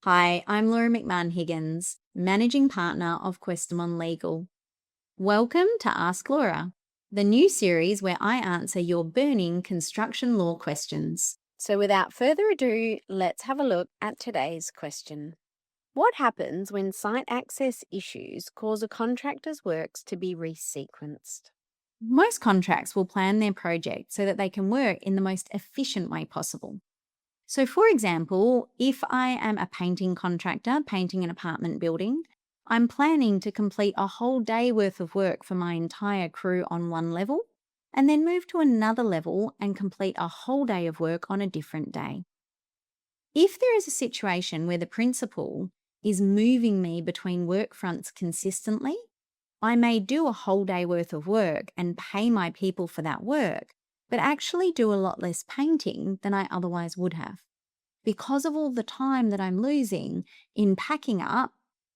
Hi, I'm Laura McMahon-Higgins, Managing Partner of Questamon Legal. Welcome to Ask Laura, the new series where I answer your burning construction law questions. So without further ado, let's have a look at today's question. What happens when site access issues cause a contractor's works to be resequenced? Most contracts will plan their project so that they can work in the most efficient way possible. So, for example, if I am a painting contractor painting an apartment building, I'm planning to complete a whole day worth of work for my entire crew on one level and then move to another level and complete a whole day of work on a different day. If there is a situation where the principal is moving me between work fronts consistently, I may do a whole day worth of work and pay my people for that work, but actually do a lot less painting than I otherwise would have because of all the time that I'm losing in packing up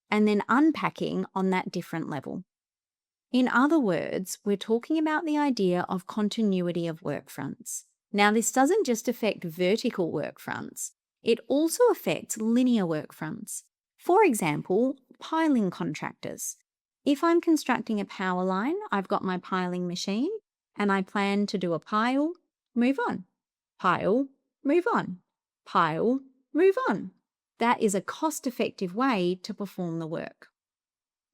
and then unpacking on that different level. In other words, we're talking about the idea of continuity of work fronts. Now, this doesn't just affect vertical work fronts, it also affects linear work fronts. For example, piling contractors. If I'm constructing a power line, I've got my piling machine and I plan to do a pile, move on. Pile, move on. Pile, move on. That is a cost-effective way to perform the work.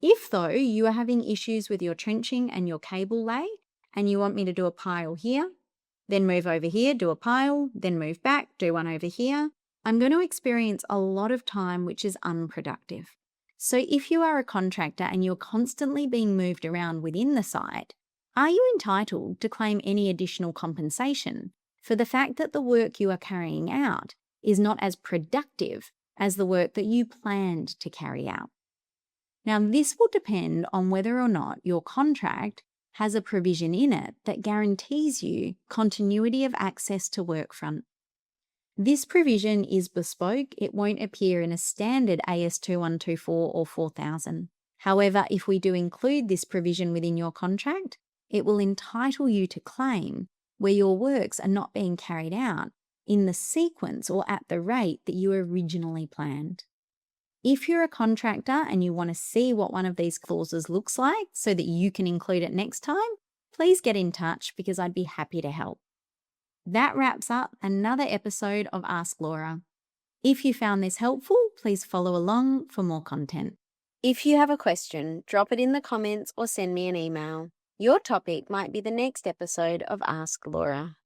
If, though, you are having issues with your trenching and your cable lay, and you want me to do a pile here, then move over here, do a pile, then move back, do one over here, I'm going to experience a lot of time which is unproductive. So if you are a contractor and you're constantly being moved around within the site, are you entitled to claim any additional compensation for the fact that the work you are carrying out is not as productive as the work that you planned to carry out? Now, this will depend on whether or not your contract has a provision in it that guarantees you continuity of access to workfront. This provision is bespoke. It won't appear in a standard AS 2124 or 4000. However, if we do include this provision within your contract, it will entitle you to claim where your works are not being carried out in the sequence or at the rate that you originally planned. If you're a contractor and you want to see what one of these clauses looks like so that you can include it next time, please get in touch because I'd be happy to help. That wraps up another episode of Ask Laura. If you found this helpful, please follow along for more content. If you have a question, drop it in the comments or send me an email. Your topic might be the next episode of Ask Laura.